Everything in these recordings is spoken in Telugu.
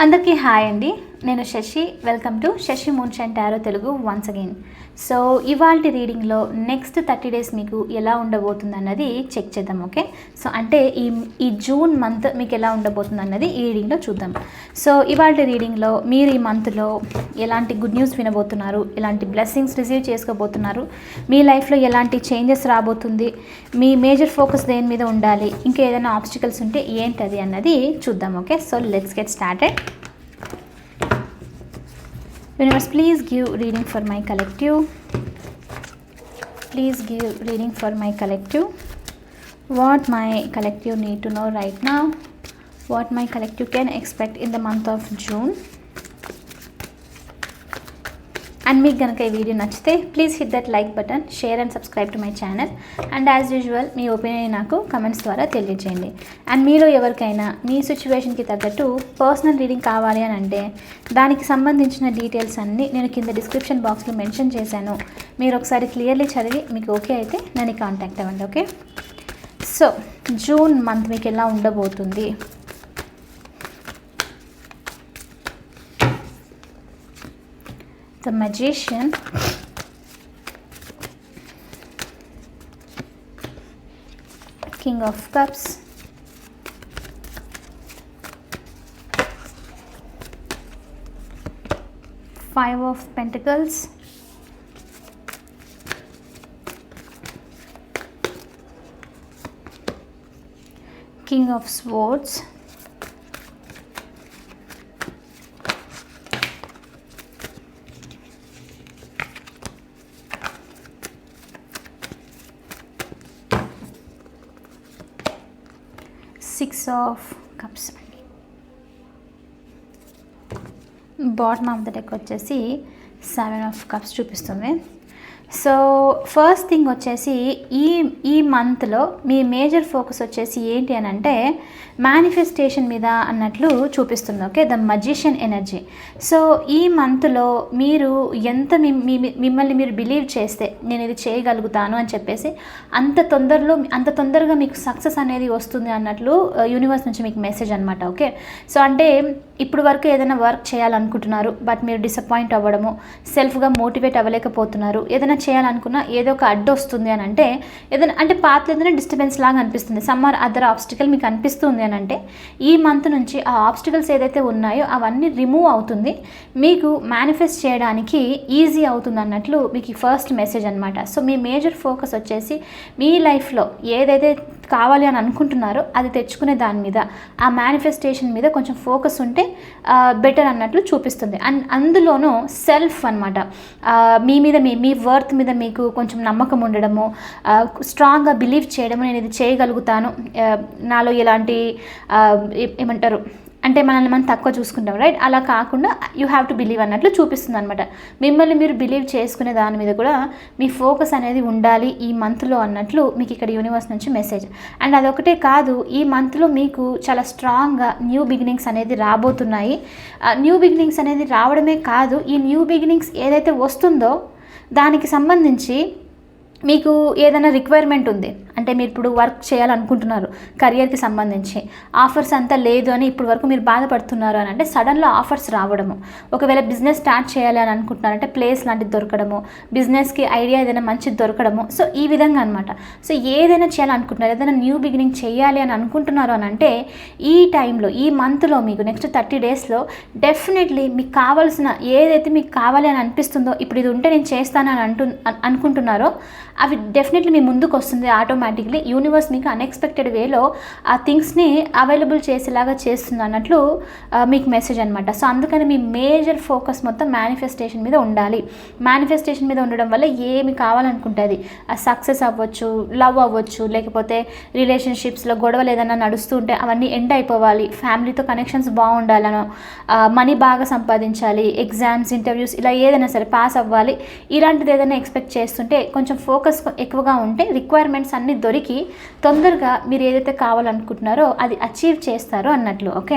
అందరికీ హాయ్ అండి. నేను Shashi. Welcome to Shashi moonshine tarot Telugu once again. So ఇవాల్టి రీడింగ్లో నెక్స్ట్ 30 days మీకు ఎలా ఉండబోతుంది అన్నది చెక్ చేద్దాం. ఓకే, సో అంటే ఈ జూన్ మంత్ మీకు ఎలా ఉండబోతుంది అన్నది ఈ రీడింగ్లో చూద్దాం. సో ఇవాల్టి రీడింగ్లో మీరు ఈ మంత్లో ఎలాంటి గుడ్ న్యూస్ వినబోతున్నారు, ఎలాంటి బ్లెస్సింగ్స్ రిసీవ్ చేసుకోబోతున్నారు, మీ లైఫ్లో ఎలాంటి చేంజెస్ రాబోతుంది, మీ మేజర్ ఫోకస్ దేని మీద ఉండాలి, ఇంకా ఏదైనా ఆబ్స్టికల్స్ ఉంటే ఏంటది అన్నది చూద్దాం. Okay, so let's get started. Universe, please give reading for my collective. Please give reading for my collective. What my collective need to know right now. What my collective can expect in the month of June. And మీకు కనుక ఈ వీడియో నచ్చితే please hit that like button, share and subscribe to my channel. And as usual me opinion నాకు కమెంట్స్ ద్వారా తెలియజేయండి. అండ్ మీలో ఎవరికైనా మీ సిచ్యువేషన్కి తగ్గట్టు పర్సనల్ రీడింగ్ కావాలి అని అంటే దానికి సంబంధించిన డీటెయిల్స్ అన్నీ నేను కింద డిస్క్రిప్షన్ బాక్స్లో మెన్షన్ చేశాను. మీరు ఒకసారి క్లియర్లీ చదివి మీకు ఓకే అయితే నన్ను కాంటాక్ట్ అవ్వండి. ఓకే, సో జూన్ మంత్ మీకు ఎలా ఉండబోతుంది. The Magician, King of Cups, Five of Pentacles, King of Swords, Six of Cups. Bottom of the deck వచ్చేసి 7 of Cups చూపిస్తుంది. సో ఫస్ట్ థింగ్ వచ్చేసి ఈ మంత్లో మీ మేజర్ ఫోకస్ వచ్చేసి ఏంటి అని అంటే మేనిఫెస్టేషన్ మీద అన్నట్లు చూపిస్తుంది. Okay, the magician energy. So ఈ మంత్లో మీరు ఎంత మిమ్మల్ని మీరు బిలీవ్ చేస్తే నేను ఇది చేయగలుగుతాను అని చెప్పేసి అంత తొందరగా మీకు సక్సెస్ అనేది వస్తుంది అన్నట్లు యూనివర్స్ నుంచి మీకు మెసేజ్ అనమాట. ఓకే, సో అంటే ఇప్పుడు వరకు ఏదైనా వర్క్ చేయాలనుకుంటున్నారు బట్ మీరు డిసప్పాయింట్ అవ్వడము, సెల్ఫ్గా మోటివేట్ అవ్వలేకపోతున్నారు, ఏదైనా చేయాలనుకున్నా ఏదో ఒక అడ్డు వస్తుంది అని అంటే ఏదైనా అంటే పాత ఏదైనా డిస్టర్బెన్స్ లాగా అనిపిస్తుంది, సమ్మర్ అదర్ ఆబ్స్టికల్ మీకు అనిపిస్తుంది అని అంటే ఈ మంత్ నుంచి ఆ ఆబ్స్టికల్స్ ఏదైతే ఉన్నాయో అవన్నీ రిమూవ్ అవుతుంది, మీకు మేనిఫెస్ట్ చేయడానికి ఈజీ అవుతుంది అన్నట్లు మీకు ఫస్ట్ మెసేజ్ అనమాట. సో మీ మేజర్ ఫోకస్ వచ్చేసి మీ లైఫ్లో ఏదైతే కావాలి అని అనుకుంటున్నారో అది తెచ్చుకునే దాని మీద, ఆ మేనిఫెస్టేషన్ మీద కొంచెం ఫోకస్ ఉంటే బెటర్ అన్నట్లు చూపిస్తుంది. అండ్ అందులోనూ సెల్ఫ్ అనమాట, మీ మీద మీ వర్త్ మీద మీకు కొంచెం నమ్మకం ఉండడము, స్ట్రాంగ్గా బిలీవ్ చేయడము, నేను ఇది చేయగలుగుతాను, నాలో ఎలాంటి ఏమంటారు అంటే మనల్ని మనం తక్కువ చూసుకుంటాం, రైట్? అలా కాకుండా యూ హ్యావ్ టు బిలీవ్ అన్నట్లు చూపిస్తుంది అనమాట. మిమ్మల్ని మీరు బిలీవ్ చేసుకునే దాని మీద కూడా మీ ఫోకస్ అనేది ఉండాలి ఈ మంత్లో అన్నట్లు మీకు ఇక్కడ యూనివర్స్ నుంచి మెసేజ్. అండ్ అదొకటే కాదు, ఈ మంత్లో మీకు చాలా స్ట్రాంగ్గా న్యూ బిగినింగ్స్ అనేది రాబోతున్నాయి. న్యూ బిగినింగ్స్ అనేది రావడమే కాదు, ఈ న్యూ బిగినింగ్స్ ఏదైతే వస్తుందో దానికి సంబంధించి మీకు ఏదైనా రిక్వైర్మెంట్ ఉంది అంటే మీరు ఇప్పుడు వర్క్ చేయాలనుకుంటున్నారు కెరియర్కి సంబంధించి, ఆఫర్స్ అంతా లేదు అని ఇప్పుడు వరకు మీరు బాధపడుతున్నారు అని అంటే సడన్లో ఆఫర్స్ రావడము, ఒకవేళ బిజినెస్ స్టార్ట్ చేయాలి అని అనుకుంటున్నారంటే ప్లేస్ లాంటిది దొరకడము, బిజినెస్కి ఐడియా ఏదైనా మంచిది దొరకడము. సో ఈ విధంగా అనమాట. సో ఏదైనా చేయాలనుకుంటున్నారు, ఏదైనా న్యూ బిగినింగ్ చేయాలి అని అనుకుంటున్నారు అని అంటే ఈ టైంలో ఈ మంత్లో మీకు నెక్స్ట్ 30 daysలో డెఫినెట్లీ మీకు కావాల్సిన ఏదైతే మీకు కావాలి అని అనిపిస్తుందో, ఇప్పుడు ఇది ఉంటే నేను చేస్తాను అని అనుకుంటున్నారో అవి డెఫినెట్లీ మీ ముందుకు వస్తుంది ఆటోమేటిక్లీ. యూనివర్స్ మీకు అన్ఎక్స్పెక్టెడ్ వేలో ఆ థింగ్స్ని అవైలబుల్ చేసేలాగా చేస్తుంది అన్నట్లు మీకు మెసేజ్ అనమాట. సో అందుకని మీ మేజర్ ఫోకస్ మొత్తం మేనిఫెస్టేషన్ మీద ఉండాలి. మేనిఫెస్టేషన్ మీద ఉండడం వల్ల ఏమి కావాలనుకుంటుంది సక్సెస్ అవ్వచ్చు, లవ్ అవ్వచ్చు, లేకపోతే రిలేషన్షిప్స్లో గొడవలు ఏదైనా నడుస్తూ ఉంటే అవన్నీ ఎండ్ అయిపోవాలి, ఫ్యామిలీతో కనెక్షన్స్ బాగుండాలను, మనీ బాగా సంపాదించాలి, ఎగ్జామ్స్ ఇంటర్వ్యూస్ ఇలా ఏదైనా సరే పాస్ అవ్వాలి, ఇలాంటిది ఏదైనా ఎక్స్పెక్ట్ చేస్తుంటే కొంచెం ఫోకస్ ఎక్కువగా ఉంటే రిక్వైర్మెంట్స్ అన్నీ దొరికి తొందరగా మీరు ఏదైతే కావాలనుకుంటున్నారో అది అచీవ్ చేస్తారో అన్నట్లు. ఓకే,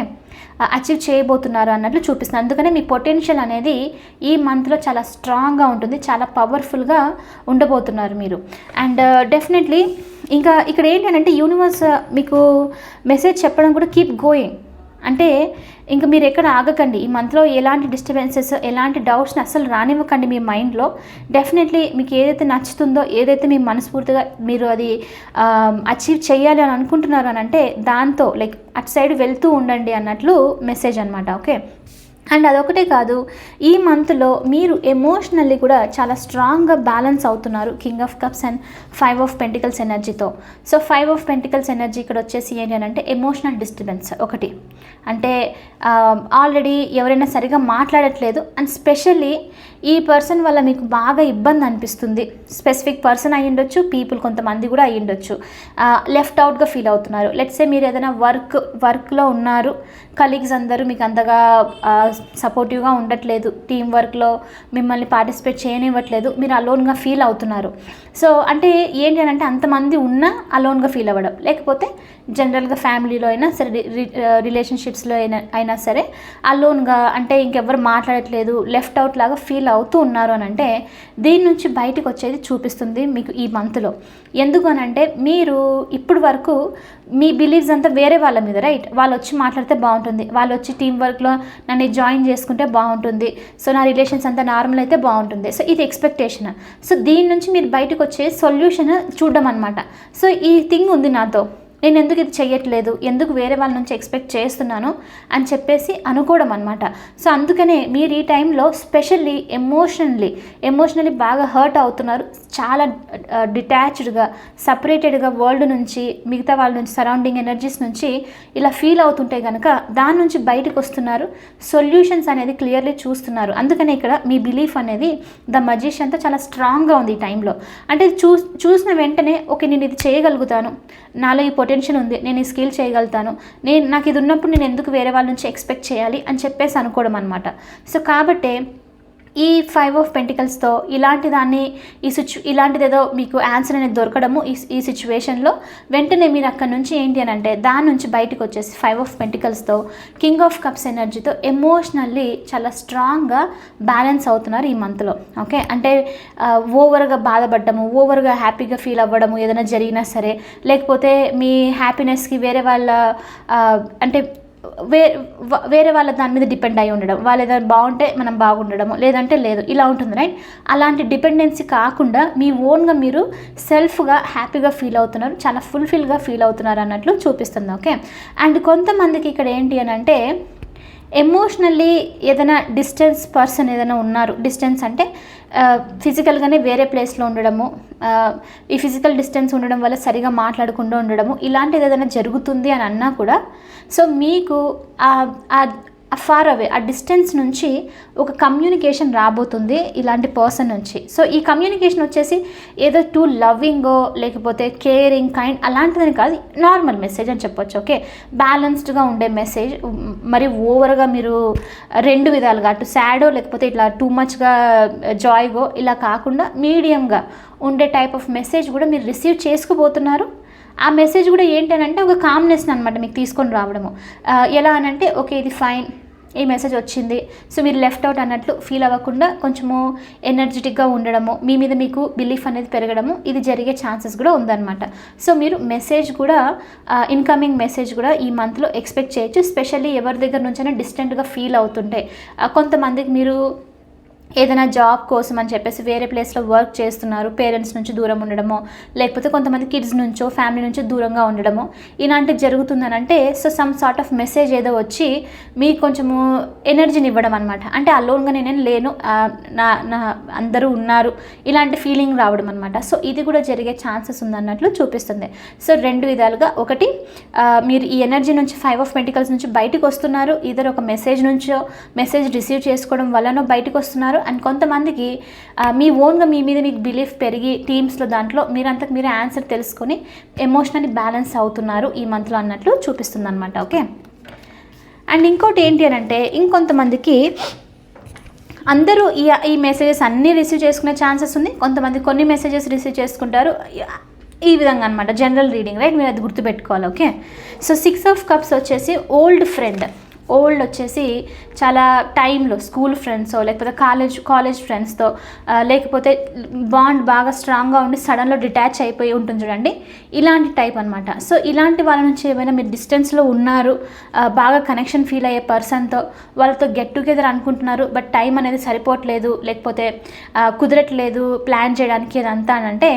అచీవ్ చేయబోతున్నారు అన్నట్లు చూపిస్తుంది. అందుకనే మీ పొటెన్షియల్ అనేది ఈ మంత్లో చాలా స్ట్రాంగ్గా ఉంటుంది, చాలా పవర్ఫుల్గా ఉండబోతున్నారు మీరు. అండ్ డెఫినెట్లీ ఇంకా ఇక్కడ ఏంటంటే యూనివర్స్ మీకు మెసేజ్ చెప్పడం కూడా కీప్ గోయింగ్ అంటే ఇంకా మీరు ఎక్కడ ఆగకండి. ఈ మంత్లో ఎలాంటి డిస్టర్బెన్సెస్, ఎలాంటి డౌట్స్ని అస్సలు రానివ్వకండి మీ మైండ్లో. డెఫినెట్లీ మీకు ఏదైతే నచ్చుతుందో, ఏదైతే మీ మనస్ఫూర్తిగా మీరు అది అచీవ్ చేయాలి అని అనుకుంటున్నారు అని అంటే దాంతో లైక్ అటు సైడ్ వెళ్తూ ఉండండి అన్నట్లు మెసేజ్ అనమాట. ఓకే. అండ్ అదొకటే కాదు, ఈ మంత్లో మీరు ఎమోషనల్లీ కూడా చాలా స్ట్రాంగ్గా బ్యాలెన్స్ అవుతున్నారు king of cups and 5 of pentacles ఎనర్జీతో. సో 5 ఆఫ్ పెంటికల్స్ ఎనర్జీ ఇక్కడ వచ్చేసి ఏంటి అని అంటే ఎమోషనల్ డిస్టర్బెన్స్ ఒకటి. అంటే ఆల్రెడీ ఎవరైనా సరిగా మాట్లాడట్లేదు అండ్ స్పెషల్లీ ఈ పర్సన్ వల్ల మీకు బాగా ఇబ్బంది అనిపిస్తుంది. స్పెసిఫిక్ పర్సన్ అయ్యి ఉండొచ్చు, పీపుల్ కొంతమంది కూడా అయ్యి ఉండొచ్చు. లెఫ్ట్ అవుట్గా ఫీల్ అవుతున్నారు. లెట్స్ సే మీరు ఏదైనా వర్క్లో ఉన్నారు, కలీగ్స్ అందరూ మీకు అంతగా సపోర్టివ్గా ఉండట్లేదు, టీం వర్క్లో మిమ్మల్ని పార్టిసిపేట్ చేయనివ్వట్లేదు, మీరు అలోన్గా ఫీల్ అవుతున్నారు. సో అంటే ఏంటి అని అంటే అంతమంది ఉన్నా అలోన్గా ఫీల్ అవ్వడం, లేకపోతే జనరల్గా ఫ్యామిలీలో అయినా సరే, రిలేషన్షిప్స్లో అయినా సరే అలోన్గా అంటే ఇంకెవ్వరు మాట్లాడట్లేదు, లెఫ్ట్ అవుట్ లాగా ఫీల్ అవుతూ ఉన్నారు అని అంటే దీని నుంచి బయటకు వచ్చేది చూపిస్తుంది మీకు ఈ మంత్లో. ఎందుకు అని అంటే మీరు ఇప్పుడు వరకు మీ బిలీవ్స్ అంతా వేరే వాళ్ళ మీద, రైట్? వాళ్ళు వచ్చి మాట్లాడితే బాగుంటుంది, వాళ్ళు వచ్చి టీం వర్క్లో నన్ను జాయిన్ చేసుకుంటే బాగుంటుంది, సో నా రిలేషన్స్ అంతా నార్మల్ అయితే బాగుంటుంది, సో ఇది ఎక్స్పెక్టేషన్. సో దీని నుంచి మీరు బయటకు వచ్చే సొల్యూషన్ చూడడం అనమాట. సో ఈ థింగ్ ఉంది నాతో, నేను ఎందుకు ఇది చెయ్యట్లేదు, ఎందుకు వేరే వాళ్ళ నుంచి ఎక్స్పెక్ట్ చేస్తున్నాను అని చెప్పేసి అనుకోవడం అనమాట. సో అందుకనే మీరు ఈ టైంలో స్పెషల్లీ ఎమోషనల్లీ బాగా హర్ట్ అవుతున్నారు. చాలా డిటాచ్డ్గా, సపరేటెడ్గా వరల్డ్ నుంచి, మిగతా వాళ్ళ నుంచి, సరౌండింగ్ ఎనర్జీస్ నుంచి ఇలా ఫీల్ అవుతుంటే కనుక దాని నుంచి బయటకు వస్తున్నారు, సొల్యూషన్స్ అనేది క్లియర్లీ చూస్తున్నారు. అందుకనే ఇక్కడ మీ బిలీఫ్ అనేది ద మజిషియన్తో చాలా స్ట్రాంగ్గా ఉంది ఈ టైంలో. అంటే చూసిన వెంటనే ఓకే నేను ఇది చేయగలుగుతాను, నాలో ఈ పొటెన్షియల్ ఉంది, నేను ఈ స్కిల్ చేయగలుగుతాను, నాకు ఇది ఉన్నప్పుడు నేను ఎందుకు వేరే వాళ్ళ నుంచి ఎక్స్పెక్ట్ చేయాలి అని చెప్పేసి అనుకోవడం అనమాట. సో కాబట్టి ఈ 5 ఆఫ్ పెంటికల్స్తో ఇలాంటి దాన్ని ఇలాంటిది ఏదో మీకు ఆన్సర్ అనేది దొరకడము ఈ సిచ్యువేషన్లో వెంటనే మీరు అక్కడ నుంచి ఏంటి అని అంటే దాని నుంచి బయటకు వచ్చేసి 5 ఆఫ్ పెంటికల్స్తో కింగ్ ఆఫ్ కప్స్ ఎనర్జీతో ఎమోషనల్లీ చాలా స్ట్రాంగ్గా బ్యాలెన్స్ అవుతున్నారు ఈ మంత్లో. ఓకే. అంటే ఓవర్గా బాధపడ్డము, ఓవర్గా హ్యాపీగా ఫీల్ అవ్వడము ఏదైనా జరిగినా సరే, లేకపోతే మీ హ్యాపీనెస్కి వేరే వాళ్ళ అంటే వేరే వాళ్ళ దాని మీద డిపెండ్ అయి ఉండడం, వాళ్ళు ఏదైనా బాగుంటే మనం బాగుండడము, లేదంటే లేదు, ఇలా ఉంటుంది, రైట్? అలాంటి డిపెండెన్సీ కాకుండా మీ ఓన్గా మీరు సెల్ఫ్గా హ్యాపీగా ఫీల్ అవుతున్నారు, చాలా ఫుల్ఫిల్గా ఫీల్ అవుతున్నారు అన్నట్లు చూపిస్తుంది. ఓకే. అండ్ కొంతమందికి ఇక్కడ ఏంటి అని అంటే ఎమోషనల్లీ ఏదైనా డిస్టెన్స్ పర్సన్ ఏదైనా ఉన్నారు, డిస్టెన్స్ అంటే ఫిజికల్గానే వేరే ప్లేస్లో ఉండడము, ఈ ఫిజికల్ డిస్టెన్స్ ఉండడం వల్ల సరిగా మాట్లాడకుండా ఉండడము, ఇలాంటిది ఏదైనా జరుగుతుంది అని అన్నా కూడా సో మీకు ఫార్ అవే ఆ డిస్టెన్స్ నుంచి ఒక కమ్యూనికేషన్ రాబోతుంది ఇలాంటి పర్సన్ నుంచి. సో ఈ కమ్యూనికేషన్ వచ్చేసి ఏదో టూ లవ్వింగో లేకపోతే కేరింగ్ కైండ్ అలాంటిదని కాదు, నార్మల్ మెసేజ్ అని చెప్పొచ్చు. ఓకే. బ్యాలెన్స్డ్గా ఉండే మెసేజ్, మరి ఓవర్గా మీరు రెండు విధాలుగా అటు సాడో లేకపోతే ఇట్లా టూ మచ్గా జాయ్గో ఇలా కాకుండా మీడియంగా ఉండే టైప్ ఆఫ్ మెసేజ్ కూడా మీరు రిసీవ్ చేసుకోబోతున్నారు. ఆ మెసేజ్ కూడా ఏంటనంటే ఒక కామ్నెస్ని అనమాట మీకు తీసుకొని రావడము. ఎలా అనంటే ఓకే ఇది ఫైన్, ఈ మెసేజ్ వచ్చింది, సో మీరు లెఫ్ట్ అవుట్ అన్నట్లు ఫీల్ అవ్వకుండా కొంచెము ఎనర్జెటిక్గా ఉండడము, మీ మీద మీకు బిలీఫ్ అనేది పెరగడము, ఇది జరిగే ఛాన్సెస్ కూడా ఉందన్నమాట. సో మీరు మెసేజ్ కూడా ఇన్కమింగ్ మెసేజ్ కూడా ఈ మంత్లో ఎక్స్పెక్ట్ చేయొచ్చు. స్పెషల్లీ ఎవరి దగ్గర నుంచైనా డిస్టెంట్గా ఫీల్ అవుతుంటే, కొంతమందికి మీరు ఏదైనా జాబ్ కోసం అని చెప్పేసి వేరే ప్లేస్లో వర్క్ చేస్తున్నారు, పేరెంట్స్ నుంచి దూరం ఉండడమో, లేకపోతే కొంతమంది కిడ్స్ నుంచో ఫ్యామిలీ నుంచో దూరంగా ఉండడమో ఇలాంటివి జరుగుతుందని అంటే so some sort of message ఏదో వచ్చి మీకు కొంచెము ఎనర్జీని ఇవ్వడం అనమాట. అంటే అలోన్గా నేను లేను, నా అందరూ ఉన్నారు, ఇలాంటి ఫీలింగ్ రావడం అనమాట. సో ఇది కూడా జరిగే ఛాన్సెస్ ఉందన్నట్లు చూపిస్తుంది. సో రెండు విధాలుగా, ఒకటి మీరు ఈ ఎనర్జీ నుంచి 5 ఆఫ్ పెంటికల్స్ నుంచి బయటకు వస్తున్నారు, ఇద్దరు ఒక మెసేజ్ నుంచో మెసేజ్ రిసీవ్ చేసుకోవడం వల్లనో బయటకు వస్తున్నారు. అండ్ కొంతమందికి మీ ఓన్గా మీ మీద మీకు బిలీఫ్ పెరిగి టీమ్స్లో దాంట్లో మీరంతకు మీరే ఆన్సర్ తెలుసుకొని ఎమోషనల్లీ బ్యాలెన్స్ అవుతున్నారు ఈ మంత్లో అన్నట్లు చూపిస్తుంది అనమాట. ఓకే. అండ్ ఇంకోటి ఏంటి అని అంటే ఇంకొంతమందికి అందరూ ఈ మెసేజెస్ అన్నీ రిసీవ్ చేసుకునే ఛాన్సెస్ ఉంది, కొంతమంది కొన్ని మెసేజెస్ రిసీవ్ చేసుకుంటారు, ఈ విధంగా అనమాట. General reading, right? మీరు అది గుర్తుపెట్టుకోవాలి. ఓకే. సో 6 ఆఫ్ కప్స్ వచ్చేసి ఓల్డ్ ఫ్రెండ్. ఓల్డ్ వచ్చేసి చాలా టైంలో స్కూల్ ఫ్రెండ్స్తో లేకపోతే కాలేజ్ ఫ్రెండ్స్తో లేకపోతే బాండ్ బాగా స్ట్రాంగ్గా ఉండి సడన్లో డిటాచ్ అయిపోయి ఉంటుంది చూడండి, ఇలాంటి టైప్ అనమాట. సో ఇలాంటి వాళ్ళ నుంచి ఏమైనా మీరు డిస్టెన్స్లో ఉన్నారు, బాగా కనెక్షన్ ఫీల్ అయ్యే పర్సన్తో వాళ్ళతో గెట్ టుగెదర్ అనుకుంటున్నారు, బట్ టైం అనేది సరిపోవట్లేదు, లేకపోతే కుదరట్లేదు ప్లాన్ చేయడానికి అదంతా అని అంటే,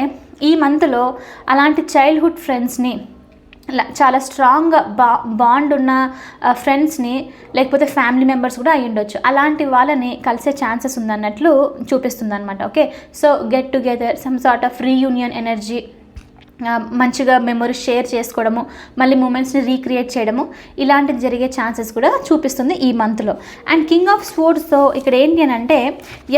ఈ మంత్లో అలాంటి చైల్డ్హుడ్ ఫ్రెండ్స్ని చాలా స్ట్రాంగ్గా బాండ్ ఉన్న ఫ్రెండ్స్ని లేకపోతే ఫ్యామిలీ మెంబర్స్ కూడా అయ్యి ఉండొచ్చు, అలాంటి వాళ్ళని కలిసే ఛాన్సెస్ ఉందన్నట్లు చూపిస్తుంది అనమాట. Okay, so get together, some sort of reunion energy, మంచిగా మెమరీస్ షేర్ చేసుకోవడము, మళ్ళీ మూమెంట్స్ని రీక్రియేట్ చేయడము, ఇలాంటిది జరిగే ఛాన్సెస్ కూడా చూపిస్తుంది ఈ మంత్లో. అండ్ కింగ్ ఆఫ్ స్పోర్ట్స్తో ఇక్కడ ఏంటి అని అంటే,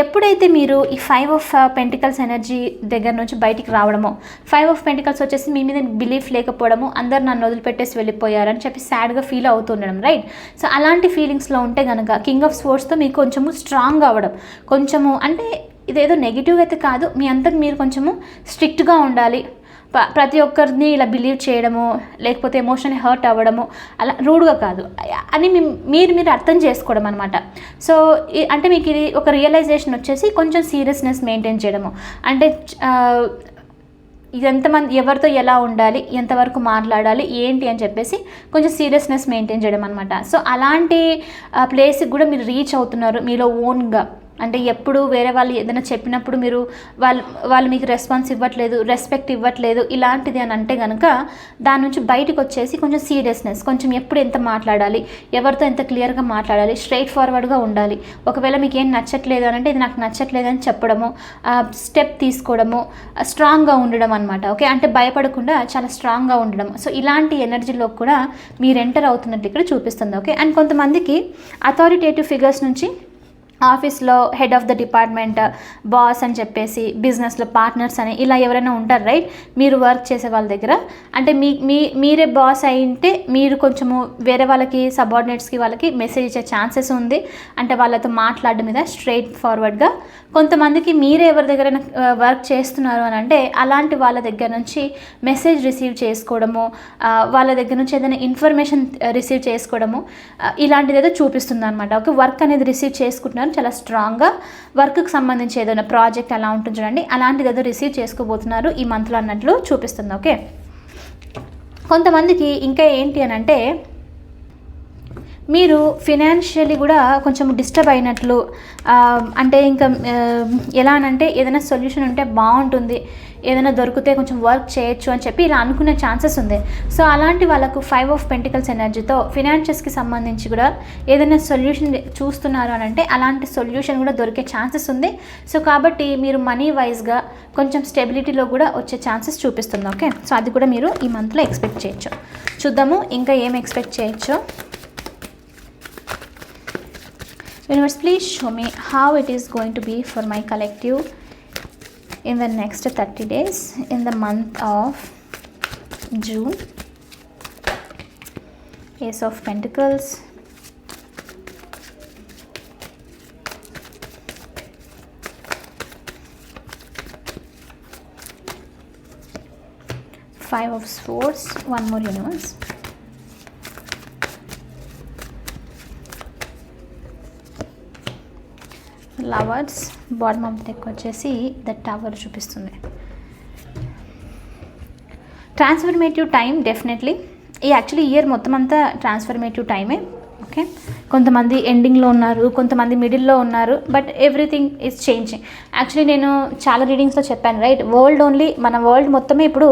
ఎప్పుడైతే మీరు ఈ 5 ఆఫ్ పెంటికల్స్ ఎనర్జీ దగ్గర నుంచి బయటికి రావడము, 5 ఆఫ్ పెంటికల్స్ వచ్చేసి మీ మీద బిలీఫ్ లేకపోవడము, అందరు నన్ను వదిలిపెట్టేసి వెళ్ళిపోయారని చెప్పి సాడ్గా ఫీల్ అవుతుండడం, రైట్? సో అలాంటి ఫీలింగ్స్లో ఉంటే కనుక కింగ్ ఆఫ్ స్పోర్ట్స్తో మీకు కొంచెము స్ట్రాంగ్ అవ్వడం, కొంచెము అంటే ఇదేదో నెగిటివ్ అయితే కాదు, మీ అంతకు మీరు కొంచెము స్ట్రిక్ట్గా ఉండాలి, ప్రతి ఒక్కరిని ఇలా బిలీవ్ చేయడము, లేకపోతే ఎమోషనల్ హర్ట్ అవ్వడము, అలా రూడ్గా కాదు అని మీరు అర్థం చేసుకోవడం అనమాట. సో అంటే మీకు ఇది ఒక రియలైజేషన్ వచ్చేసి కొంచెం సీరియస్నెస్ మెయింటైన్ చేయడము, అంటే ఎంతమంది ఎవరితో ఎలా ఉండాలి, ఎంతవరకు మాట్లాడాలి ఏంటి అని చెప్పేసి కొంచెం సీరియస్నెస్ మెయింటైన్ చేయడం అనమాట. సో అలాంటి ప్లేస్కి కూడా మీరు రీచ్ అవుతున్నారు మీలో ఓన్గా. అంటే ఎప్పుడు వేరే వాళ్ళు ఏదైనా చెప్పినప్పుడు మీరు వాళ్ళు మీకు రెస్పాన్స్ ఇవ్వట్లేదు, రెస్పెక్ట్ ఇవ్వట్లేదు, ఇలాంటిది అని అంటే కనుక దాని నుంచి బయటకు వచ్చేసి కొంచెం సీరియస్నెస్, కొంచెం ఎప్పుడు ఎంత మాట్లాడాలి, ఎవరితో ఎంత క్లియర్గా మాట్లాడాలి, స్ట్రైట్ ఫార్వర్డ్గా ఉండాలి. ఒకవేళ మీకు ఏం నచ్చట్లేదు అని అంటే ఇది నాకు నచ్చట్లేదు అని చెప్పడము, స్టెప్ తీసుకోవడము, స్ట్రాంగ్గా ఉండడం అనమాట. ఓకే, అంటే భయపడకుండా చాలా స్ట్రాంగ్గా ఉండడం. సో ఇలాంటి ఎనర్జీలో కూడా మీరు ఎంటర్ అవుతున్నట్టు ఇక్కడ చూపిస్తుంది. ఓకే, అండ్ కొంతమందికి అథారిటేటివ్ ఫిగర్స్ నుంచి ఆఫీస్లో head of the department, boss అని చెప్పేసి, బిజినెస్లో పార్ట్నర్స్ అని ఇలా ఎవరైనా ఉంటారు, రైట్? మీరు వర్క్ చేసే వాళ్ళ దగ్గర అంటే మీరే బాస్ అయింటే మీరు కొంచెము వేరే వాళ్ళకి సబార్డినేట్స్కి వాళ్ళకి మెసేజ్ ఇచ్చే ఛాన్సెస్ ఉంది, అంటే వాళ్ళతో మాట్లాడడం మీద స్ట్రైట్ ఫార్వర్డ్గా. కొంతమందికి మీరే ఎవరి దగ్గరైనా వర్క్ చేస్తున్నారు అని అంటే అలాంటి వాళ్ళ దగ్గర నుంచి మెసేజ్ రిసీవ్ చేసుకోవడము, వాళ్ళ దగ్గర నుంచి ఏదైనా ఇన్ఫర్మేషన్ రిసీవ్ చేసుకోవడము, ఇలాంటిది ఏదో చూపిస్తుంది అనమాట. ఓకే, వర్క్ అనేది రిసీవ్ చేసుకుంటున్నారు చాలా స్ట్రాంగ్గా, వర్క్కి సంబంధించి ఏదైనా ప్రాజెక్ట్ అలా ఉంటుంది చూడండి, అలాంటిది ఏదో రిసీవ్ చేసుకోబోతున్నారు ఈ మంత్లో అన్నట్లు చూపిస్తుంది. ఓకే, కొంతమందికి ఇంకా ఏంటి అని అంటే మీరు ఫినాన్షియల్లీ కూడా కొంచెం డిస్టర్బ్ అయినట్లు, అంటే ఇంకా ఎలా అనంటే ఏదైనా సొల్యూషన్ ఉంటే బాగుంటుంది, ఏదైనా దొరికితే కొంచెం వర్క్ చేయొచ్చు అని చెప్పి ఇలా అనుకునే ఛాన్సెస్ ఉంది. సో అలాంటి వాళ్ళకు 5 ఆఫ్ పెంటికల్స్ ఎనర్జీతో ఫినాన్షియల్స్కి సంబంధించి కూడా ఏదైనా సొల్యూషన్ చూస్తున్నారు అని అంటే అలాంటి సొల్యూషన్ కూడా దొరికే ఛాన్సెస్ ఉంది. సో కాబట్టి మీరు మనీ వైజ్గా కొంచెం స్టెబిలిటీలో కూడా వచ్చే ఛాన్సెస్ చూపిస్తుంది. ఓకే, సో అది కూడా మీరు ఈ మంత్లో ఎక్స్పెక్ట్ చేయొచ్చు. చూద్దాము ఇంకా ఏం ఎక్స్పెక్ట్ చేయొచ్చు. Universe, please show me how it is going to be for my collective in the next 30 days in the month of June. Ace of Pentacles, Five of Swords, one more Universe. Lovers, bottom of the deck వచ్చేసి ద టవర్ చూపిస్తుంది. ట్రాన్స్ఫర్మేటివ్ టైం డెఫినెట్లీ ఈ యాక్చువల్లీ ఇయర్ మొత్తం అంతా ట్రాన్స్ఫర్మేటివ్ టైమే. ఓకే, కొంతమంది ఎండింగ్లో ఉన్నారు, కొంతమంది మిడిల్లో ఉన్నారు, but everything is changing. Actually నేను చాలా రీడింగ్స్లో చెప్పాను, రైట్? వరల్డ్ ఓన్లీ మన వరల్డ్ మొత్తమే ఇప్పుడు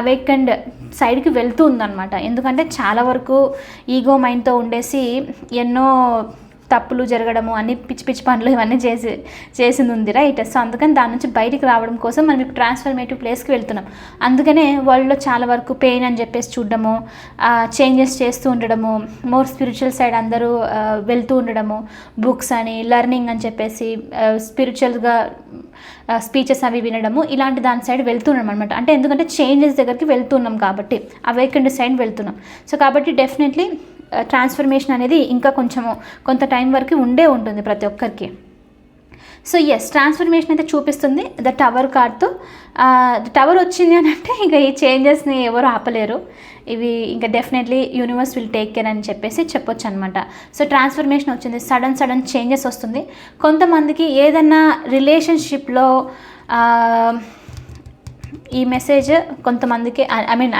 అవేకెండ్ సైడ్కి వెళ్తూ ఉందన్నమాట. ఎందుకంటే చాలా వరకు ఈగో మైండ్తో ఉండేసి ఎన్నో తప్పులు జరగడము, అన్ని పిచ్చి పిచ్చి పనులు ఇవన్నీ చేసింది ఉంది, రైట్? సో అందుకని దాని నుంచి బయటికి రావడం కోసం మనం ఇప్పుడు ట్రాన్స్ఫర్మేటివ్ ప్లేస్కి వెళ్తున్నాం. అందుకనే వరల్డ్లో చాలా వరకు పెయిన్ అని చెప్పేసి చూడడము, చేంజెస్ చేస్తూ ఉండడము, మోర్ స్పిరిచువల్ సైడ్ అందరూ వెళ్తూ ఉండడము, బుక్స్ అని లెర్నింగ్ అని చెప్పేసి స్పిరిచువల్గా స్పీచెస్ అవి వినడము, ఇలాంటి దాని సైడ్ వెళ్తున్నాం అనమాట. అంటే ఎందుకంటే చేంజెస్ దగ్గరికి వెళ్తున్నాం కాబట్టి అవేకెండ్ సైడ్ వెళ్తున్నాం. సో కాబట్టి డెఫినెట్లీ ట్రాన్స్ఫర్మేషన్ అనేది ఇంకా కొంత టైం వరకు ఉంటుంది ప్రతి ఒక్కరికి. సో ఎస్, ట్రాన్స్ఫర్మేషన్ అయితే చూపిస్తుంది ద టవర్ కార్డ్తో. టవర్ వచ్చింది అని అంటే ఇంకా ఈ చేంజెస్ని ఎవరు ఆపలేరు. ఇవి ఇంకా definitely universe will take care అని చెప్పేసి చెప్పొచ్చు అనమాట. సో ట్రాన్స్ఫర్మేషన్ వచ్చింది, సడన్ చేంజెస్ వస్తుంది. కొంతమందికి ఏదన్నా రిలేషన్షిప్లో ఈ మెసేజ్ కొంతమందికి, ఐ మీన్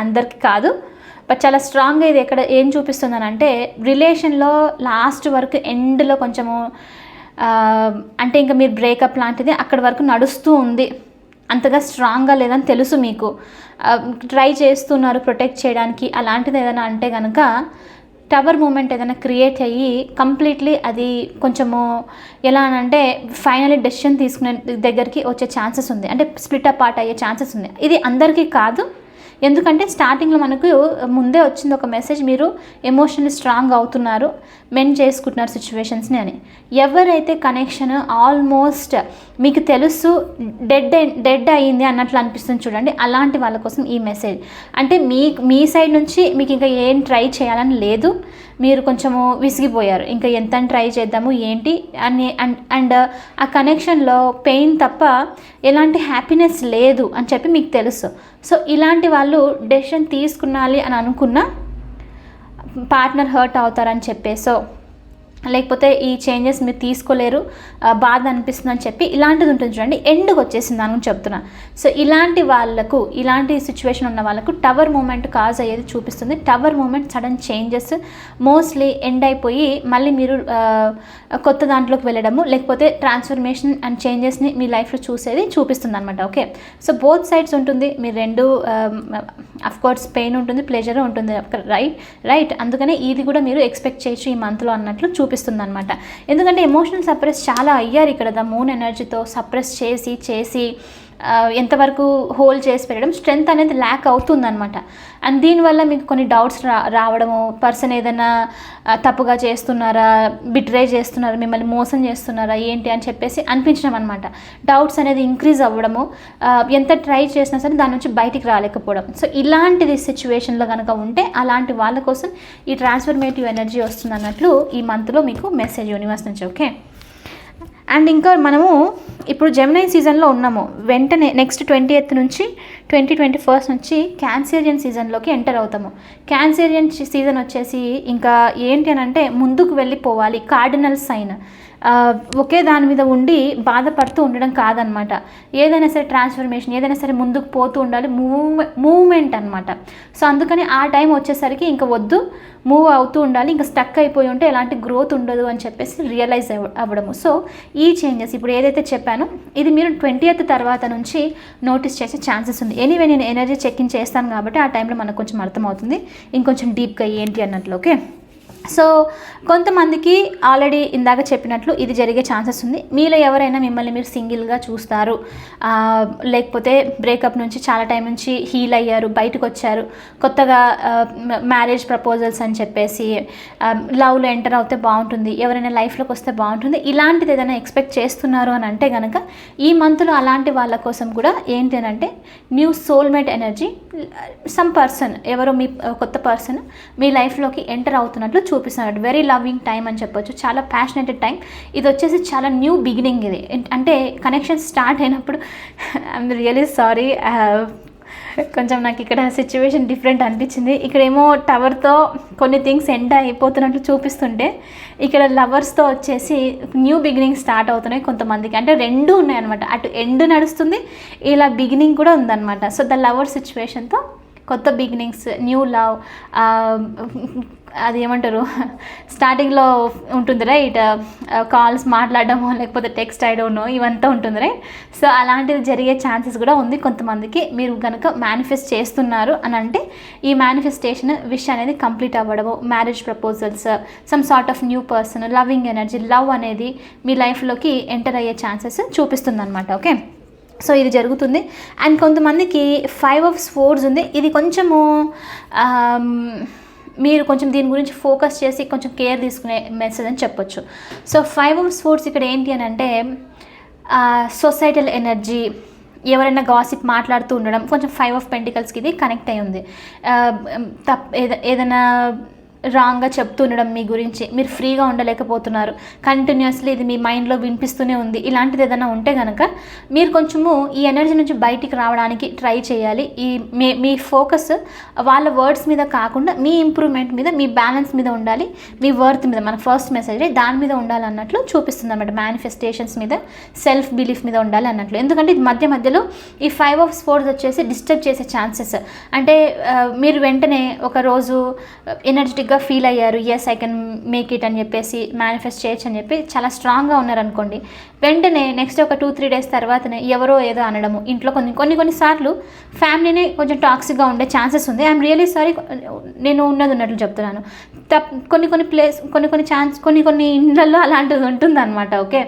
అందరికీ కాదు, బట్ చాలా స్ట్రాంగ్గా ఇది ఎక్కడ ఏం చూపిస్తుందని అంటే రిలేషన్లో లాస్ట్ వరకు ఎండ్లో కొంచెము అంటే ఇంకా మీరు బ్రేకప్ లాంటిది అక్కడి వరకు నడుస్తూ ఉంది, అంతగా స్ట్రాంగ్గా లేదని తెలుసు మీకు, ట్రై చేస్తున్నారు ప్రొటెక్ట్ చేయడానికి. అలాంటిది ఏదైనా అంటే కనుక టవర్ మూమెంట్ ఏదైనా క్రియేట్ అయ్యి కంప్లీట్లీ అది కొంచెము ఎలా అనంటే ఫైనలీ డెసిషన్ తీసుకునే దగ్గరికి వచ్చే ఛాన్సెస్ ఉంది, అంటే స్ప్లిట్ అపార్ట్ అయ్యే ఛాన్సెస్ ఉంది. ఇది అందరికీ కాదు, ఎందుకంటే స్టార్టింగ్లో మనకు ముందే వచ్చింది ఒక మెసేజ్, మీరు ఎమోషనల్లీ స్ట్రాంగ్ అవుతున్నారు, మెండ్ చేసుకుంటున్నారు సిచ్యువేషన్స్ని అని. ఎవరైతే కనెక్షన్ ఆల్మోస్ట్ మీకు తెలుసు డెడ్ అయ్యింది అన్నట్లు అనిపిస్తుంది చూడండి, అలాంటి వాళ్ళ కోసం ఈ మెసేజ్. అంటే మీ సైడ్ నుంచి మీకు ఇంకా ఏం ట్రై చేయాలని లేదు, మీరు కొంచెము విసిగిపోయారు, ఇంకా ఎంత ట్రై చేద్దాము ఏంటి అని, అండ్ ఆ కనెక్షన్లో పెయిన్ తప్ప ఎలాంటి హ్యాపీనెస్ లేదు అని చెప్పి మీకు తెలుసు. సో ఇలాంటి వాళ్ళు డెసిషన్ తీసుకున్నాలి అని అనుకున్న పార్ట్నర్ హర్ట్ అవుతారని చెప్పేసో, లేకపోతే ఈ చేంజెస్ మీరు తీసుకోలేరు, బాధ అనిపిస్తుంది అని చెప్పి ఇలాంటిది ఉంటుంది చూడండి, ఎండ్కి వచ్చేసింది అని చెప్తున్నా. సో ఇలాంటి వాళ్ళకు, ఇలాంటి సిచ్యువేషన్ ఉన్న వాళ్ళకు టవర్ మూమెంట్ కాజ్ అయ్యేది చూపిస్తుంది. Tower moment sudden changes mostly end అయిపోయి మళ్ళీ మీరు కొత్త దాంట్లోకి వెళ్ళడము, లేకపోతే ట్రాన్స్ఫర్మేషన్ అండ్ చేంజెస్ని మీ లైఫ్లో చూసేది చూపిస్తుంది అనమాట. ఓకే, సో బోత్ సైడ్స్ ఉంటుంది, మీరు రెండు అఫ్కోర్స్ పెయిన్ ఉంటుంది, ప్లెజర్ ఉంటుంది, రైట్. అందుకనే ఇది కూడా మీరు ఎక్స్పెక్ట్ చేయొచ్చు ఈ మంత్లో అన్నట్లు చూపిస్తుంది అనమాట. ఎందుకంటే ఎమోషనల్ సప్రెస్ చాలా అయ్యారు ఇక్కడ, ద మూన్ ఎనర్జీతో సప్రెస్ చేసి ఎంతవరకు హోల్డ్ చేసి పెట్టడం, స్ట్రెంగ్త్ అనేది ల్యాక్ అవుతుందన్నమాట. అండ్ దీనివల్ల మీకు కొన్ని డౌట్స్ రావడము, పర్సన్ ఏదైనా తప్పుగా చేస్తున్నారా, బిట్రే చేస్తున్నారా, మిమ్మల్ని మోసం చేస్తున్నారా ఏంటి అని చెప్పేసి అనిపించడం అనమాట. డౌట్స్ అనేది ఇంక్రీజ్ అవ్వడము, ఎంత ట్రై చేసినా సరే దాని నుంచి బయటికి రాలేకపోవడం. సో ఇలాంటిది సిచ్యువేషన్లో కనుక ఉంటే అలాంటి వాళ్ళ కోసం ఈ ట్రాన్స్ఫర్మేటివ్ ఎనర్జీ వస్తుంది అన్నట్లు ఈ మంత్లో మీకు మెసేజ్ యూనివర్స్ నుంచి. ఓకే, అండ్ ఇంకా మనము ఇప్పుడు జెమినై సీజన్లో ఉన్నాము, వెంటనే నెక్స్ట్ 20th నుంచి 2021 నుంచి క్యాన్సరియన్ సీజన్లోకి ఎంటర్ అవుతాము. క్యాన్సరియన్ సీజన్ వచ్చేసి ఇంకా ఏంటి అని అంటే ముందుకు వెళ్ళిపోవాలి, కార్డినల్ సైన్. ఒకే దాని మీద ఉండి బాధపడుతూ ఉండడం కాదనమాట. ఏదైనా సరే ట్రాన్స్ఫర్మేషన్, ఏదైనా సరే ముందుకు పోతూ ఉండాలి, మూవ్మెంట్ అనమాట. సో అందుకని ఆ టైం వచ్చేసరికి ఇంకా వద్దు, మూవ్ అవుతూ ఉండాలి, ఇంకా స్టక్ అయిపోయి ఉంటే ఎలాంటి గ్రోత్ ఉండదు అని చెప్పేసి రియలైజ్ అవ్వడము. సో ఈ చేంజెస్ ఇప్పుడు ఏదైతే చెప్పానో ఇది మీరు 20th తర్వాత నుంచి నోటీస్ చేసే ఛాన్సెస్ ఉంది. ఎనీవే నేను ఎనర్జీ చెక్ ఇన్ చేస్తాను కాబట్టి ఆ టైంలో మనకు కొంచెం అర్థమవుతుంది ఇంకొంచెం డీప్గా ఏంటి అన్నట్లు. ఓకే, సో కొంతమందికి ఆల్రెడీ ఇందాక చెప్పినట్లు ఇది జరిగే ఛాన్సెస్ ఉంది. మీలో ఎవరైనా మిమ్మల్ని మీరు సింగిల్గా చూస్తారు, లేకపోతే బ్రేకప్ నుంచి చాలా టైం నుంచి హీల్ అయ్యారు, బయటకు వచ్చారు, కొత్తగా మ్యారేజ్ ప్రపోజల్స్ అని చెప్పేసి లవ్లో ఎంటర్ అవుతే బాగుంటుంది, ఎవరైనా లైఫ్లోకి వస్తే బాగుంటుంది, ఇలాంటిది ఏదైనా ఎక్స్పెక్ట్ చేస్తున్నారు అని అంటే కనుక ఈ మంత్లో అలాంటి వాళ్ళ కోసం కూడా ఏంటి అని అంటే new soulmate energy, some person, ఎవరో మీ కొత్త పర్సన్ మీ లైఫ్లోకి ఎంటర్ అవుతున్నట్లు చూపిస్తున్నాడు. వెరీ లవింగ్ టైం అని చెప్పొచ్చు, చాలా ప్యాషనేటెడ్ టైం. ఇది వచ్చేసి చాలా న్యూ బిగినింగ్. ఇది అంటే కనెక్షన్ స్టార్ట్ అయినప్పుడు ఐఎమ్ రియలీ సారీ, కొంచెం నాకు ఇక్కడ సిచ్యువేషన్ డిఫరెంట్ అనిపించింది. ఇక్కడేమో టవర్తో కొన్ని థింగ్స్ ఎండ్ అయిపోతున్నట్లు చూపిస్తుంటే ఇక్కడ లవర్స్తో వచ్చేసి న్యూ బిగినింగ్ స్టార్ట్ అవుతున్నాయి కొంతమందికి. అంటే రెండు ఉన్నాయన్నమాట, అటు ఎండ్ నడుస్తుంది, ఇలా బిగినింగ్ కూడా ఉందన్నమాట. సో ద లవర్ సిచ్యువేషన్తో కొత్త బిగినింగ్స్, న్యూ లవ్, అది ఏమంటారు స్టార్టింగ్లో ఉంటుంది రైట్, కాల్స్ మాట్లాడడము లేకపోతే టెక్స్ట్ అయ్యడము ఇవంతా ఉంటుంది రైట్. సో అలాంటిది జరిగే ఛాన్సెస్ కూడా ఉంది కొంతమందికి. మీరు కనుక మేనిఫెస్ట్ చేస్తున్నారు అని అంటే ఈ మేనిఫెస్టేషన్ విష్ అనేది కంప్లీట్ అవ్వడము, marriage proposals, some sort of new person, loving energy, love అనేది మీ లైఫ్లోకి ఎంటర్ అయ్యే ఛాన్సెస్ చూపిస్తుంది అనమాట. ఓకే, సో ఇది జరుగుతుంది. అండ్ కొంతమందికి 5 of Swords ఉంది. ఇది కొంచెము మీరు కొంచెం దీని గురించి ఫోకస్ చేసి కొంచెం కేర్ తీసుకునే మెసేజ్ అని చెప్పొచ్చు. సో 5 of Swords ఇక్కడ ఏంటి అని అంటే సొసైటల్ ఎనర్జీ, ఎవరైనా గాసిప్ మాట్లాడుతూ ఉండడం, కొంచెం 5 of Pentaclesకి ఇది కనెక్ట్ అయి ఉంది. ఏదైనా రాంగ్గా చెప్తుండడం మీ గురించి, మీరు ఫ్రీగా ఉండలేకపోతున్నారు, కంటిన్యూస్లీ ఇది మీ మైండ్లో వినిపిస్తూనే ఉంది, ఇలాంటిది ఏదైనా ఉంటే కనుక మీరు కొంచెము ఈ ఎనర్జీ నుంచి బయటికి రావడానికి ట్రై చేయాలి. ఈ మీ ఫోకస్ వాళ్ళ వర్డ్స్ మీద కాకుండా మీ ఇంప్రూవ్మెంట్ మీద, మీ బ్యాలెన్స్ మీద ఉండాలి, మీ వర్త్ మీద, మన ఫస్ట్ మెసేజ్ దాని మీద ఉండాలి అన్నట్లు చూపిస్తుంది అన్నమాట. మేనిఫెస్టేషన్స్ మీద, సెల్ఫ్ బిలీఫ్ మీద ఉండాలి అన్నట్లు. ఎందుకంటే ఇది మధ్యలో ఈ 5 of Swords వచ్చేసి డిస్టర్బ్ చేసే ఛాన్సెస్. అంటే మీరు వెంటనే ఒక రోజు ఎనర్జెటిక్గా ఫీల్ అయ్యారు, yes I can make it అని చెప్పేసి, మేనిఫెస్ట్ చేయొచ్చు అని చెప్పి చాలా స్ట్రాంగ్గా ఉన్నారనుకోండి, వెంటనే నెక్స్ట్ ఒక 2-3 days తర్వాతనే ఎవరో ఏదో అనడము, ఇంట్లో కొన్నిసార్లు ఫ్యామిలీనే కొంచెం టాక్సిక్గా ఉండే ఛాన్సెస్ ఉంది. ఐఎమ్ రియలీ సారీ, నేను ఉన్నట్లు చెప్తున్నాను. కొన్ని ఇళ్ళల్లో అలాంటిది ఉంటుంది అనమాట. ఓకే,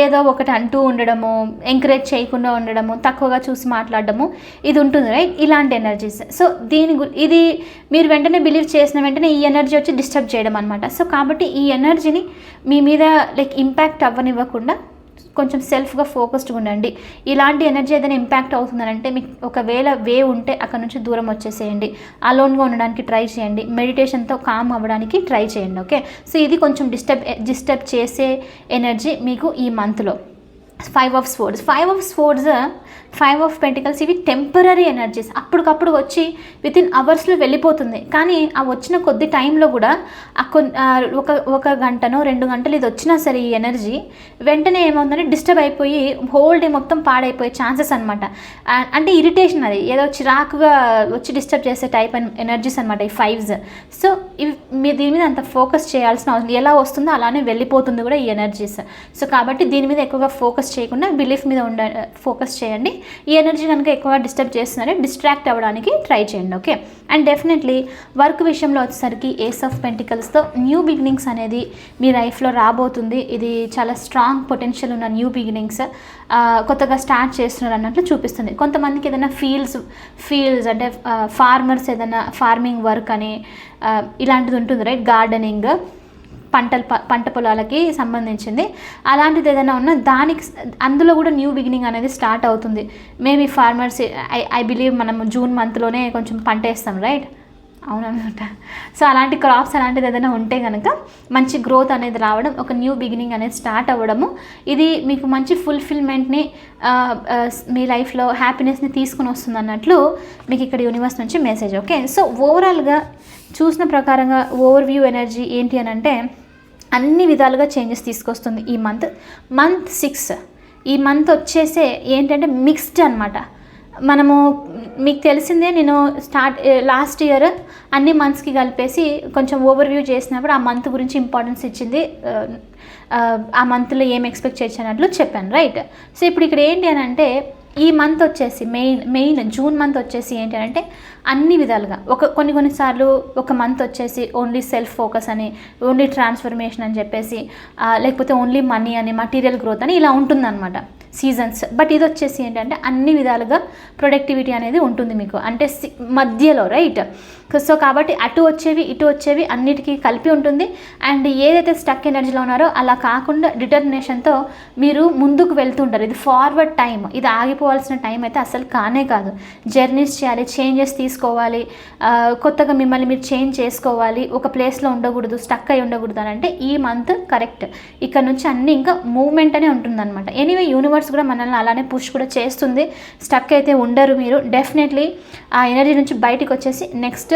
ఏదో ఒకటి అంటూ ఉండడము, ఎంకరేజ్ చేయకుండా ఉండడము, తక్కువగా చూసి మాట్లాడడము, ఇది ఉంటుంది రైట్, ఇలాంటి ఎనర్జీస్. సో ఇది మీరు వెంటనే బిలీవ్ చేసిన వెంటనే ఈ ఎనర్జీ వచ్చి డిస్టర్బ్ చేయడం అనమాట. సో కాబట్టి ఈ ఎనర్జీని మీ మీద ఇంపాక్ట్ అవ్వనివ్వకుండా కొంచెం సెల్ఫ్గా ఫోకస్డ్గా ఉండండి. ఇలాంటి ఎనర్జీ ఏదైనా ఇంపాక్ట్ అవుతుందనంటే మీకు ఒకవేళ ఉంటే అక్కడ నుంచి దూరం వచ్చేసేయండి, అలోన్గా ఉండడానికి ట్రై చేయండి, మెడిటేషన్తో కామ్ అవ్వడానికి ట్రై చేయండి. ఓకే, సో ఇది కొంచెం డిస్టర్బ్ చేసే ఎనర్జీ మీకు ఈ మంత్లో. 5 of Swords, 5 of Pentacles ఇవి టెంపరీ ఎనర్జీస్, అప్పటికప్పుడు వచ్చి వితిన్ అవర్స్లో వెళ్ళిపోతుంది. కానీ ఆ వచ్చిన కొద్ది టైంలో కూడా ఒక గంటనో 2 గంటలు ఇది వచ్చినా సరే ఈ ఎనర్జీ వెంటనే ఏమవుతుందంటే డిస్టర్బ్ అయిపోయి హోల్ డే మొత్తం పాడైపోయే ఛాన్సెస్ అనమాట. అంటే ఇరిటేషన్, అది ఏదో చిరాకుగా వచ్చి డిస్టర్బ్ చేసే టైప్ ఎనర్జీస్ అనమాట ఈ 5s. సో ఇవి మీ దీని మీద అంత ఫోకస్ చేయాల్సిన అవసరం, ఎలా వస్తుందో అలానే వెళ్ళిపోతుంది కూడా ఈ ఎనర్జీస్. సో కాబట్టి దీని మీద ఎక్కువగా ఫోకస్ చేయకుండా బిలీఫ్ మీద ఫోకస్ చేయండి. ఈ ఎనర్జీ కనుక ఎక్కువ డిస్టర్బ్ చేస్తున్నారే డిస్ట్రాక్ట్ అవ్వడానికి ట్రై చేయండి. ఓకే, అండ్ డెఫినెట్లీ వర్క్ విషయంలో వచ్చేసరికి ఏస్ ఆఫ్ పెంటికల్స్తో న్యూ బిగినింగ్స్ అనేది మీ లైఫ్లో రాబోతుంది. ఇది చాలా స్ట్రాంగ్ పొటెన్షియల్ ఉన్న న్యూ బిగినింగ్స్, కొత్తగా స్టార్ట్ చేస్తున్నారు అన్నట్లు చూపిస్తుంది. కొంతమందికి ఏదైనా ఫీల్డ్స్ అంటే ఫార్మర్స్ ఏదైనా ఫార్మింగ్ వర్క్ అని ఇలాంటిది ఉంటుంది రైట్, గార్డెనింగ్, పంట పొలాలకి సంబంధించింది, అలాంటిది ఏదైనా ఉన్నా అందులో కూడా న్యూ బిగినింగ్ అనేది స్టార్ట్ అవుతుంది. మేబీ ఫార్మర్స్ ఐ బిలీవ్ మనం జూన్ మంత్లోనే కొంచెం పంట వేస్తాం రైట్, అవునన్నమాట. సో అలాంటి క్రాప్స్ అలాంటిది ఏదైనా ఉంటే కనుక మంచి గ్రోత్ అనేది రావడం, ఒక న్యూ బిగినింగ్ అనేది స్టార్ట్ అవ్వడము, ఇది మీకు మంచి ఫుల్ఫిల్మెంట్ని మీ లైఫ్లో హ్యాపీనెస్ని తీసుకుని వస్తుంది అన్నట్లు మీకు ఇక్కడ యూనివర్స్ నుంచి మెసేజ్. ఓకే, సో ఓవరాల్గా చూసిన ప్రకారంగా ఓవర్వ్యూ ఎనర్జీ ఏంటి అని అంటే అన్ని విధాలుగా చేంజెస్ తీసుకొస్తుంది ఈ మంత్ 6. ఈ మంత్ వచ్చేసే ఏంటంటే మిక్స్డ్ అనమాట. మనము మీకు తెలిసిందే, నేను లాస్ట్ ఇయర్ అన్ని మంత్స్కి కలిపేసి కొంచెం ఓవర్వ్యూ చేసినప్పుడు ఆ మంత్ గురించి ఇంపార్టెన్స్ ఇచ్చింది, ఆ మంత్లో ఏం ఎక్స్పెక్ట్ చేసినట్లు చెప్పాను రైట్. సో ఇప్పుడు ఇక్కడ ఏంటి అని అంటే ఈ మంత్ వచ్చేసి మెయిన్ జూన్ మంత్ వచ్చేసి ఏంటి అంటే అన్ని విధాలుగా కొన్నిసార్లు ఒక మంత్ వచ్చేసి ఓన్లీ సెల్ఫ్ ఫోకస్ అని, ఓన్లీ ట్రాన్స్ఫర్మేషన్ అని చెప్పేసి, లేకపోతే ఓన్లీ మనీ అని, మటీరియల్ గ్రోత్ అని ఇలా ఉంటుందన్నమాట సీజన్స్. బట్ ఇది వచ్చేసి ఏంటంటే అన్ని విధాలుగా ప్రొడక్టివిటీ అనేది ఉంటుంది మీకు, అంటే మధ్యలో రైట్. సో కాబట్టి అటు వచ్చేవి అన్నిటికీ కలిపి ఉంటుంది. అండ్ ఏదైతే స్టక్ ఎనర్జీలో ఉన్నారో అలా కాకుండా డిటర్మినేషన్తో మీరు ముందుకు వెళ్తుంటారు. ఇది ఫార్వర్డ్ టైం, ఇది ఆగిపోవాల్సిన టైం అయితే అసలు కానే కాదు. జర్నీస్ చేయాలి, చేంజెస్ తీసుకోవాలి, కొత్తగా మిమ్మల్ని మీరు చేంజ్ చేసుకోవాలి, ఒక ప్లేస్లో ఉండకూడదు, స్టక్ అయి ఉండకూడదు అని అంటే ఈ మంత్ కరెక్ట్. ఇక్కడ నుంచి అన్నీ ఇంకా మూవ్మెంట్ అనే ఉంటుందన్నమాట. ఎనీవే యూనివర్స్ కూడా మనల్ని అలానే పుష్ కూడా చేస్తుంది, స్టక్ అయితే ఉండరు మీరు. డెఫినెట్లీ ఆ ఎనర్జీ నుంచి బయటకు వచ్చేసి నెక్స్ట్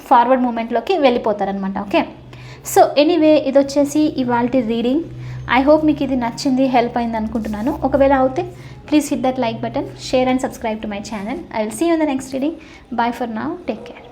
ఫార్వర్డ్ మూమెంట్లోకి వెళ్ళిపోతారనమాట. ఓకే, సో ఎనీవే ఇది వచ్చేసి ఇవాల్టి రీడింగ్. ఐ హోప్ మీకు ఇది నచ్చింది, హెల్ప్ అయింది అనుకుంటున్నాను. ఒకవేళ అవుతే please hit that like button, share and subscribe to my channel. I will see you in the next reading. Bye for now, take care.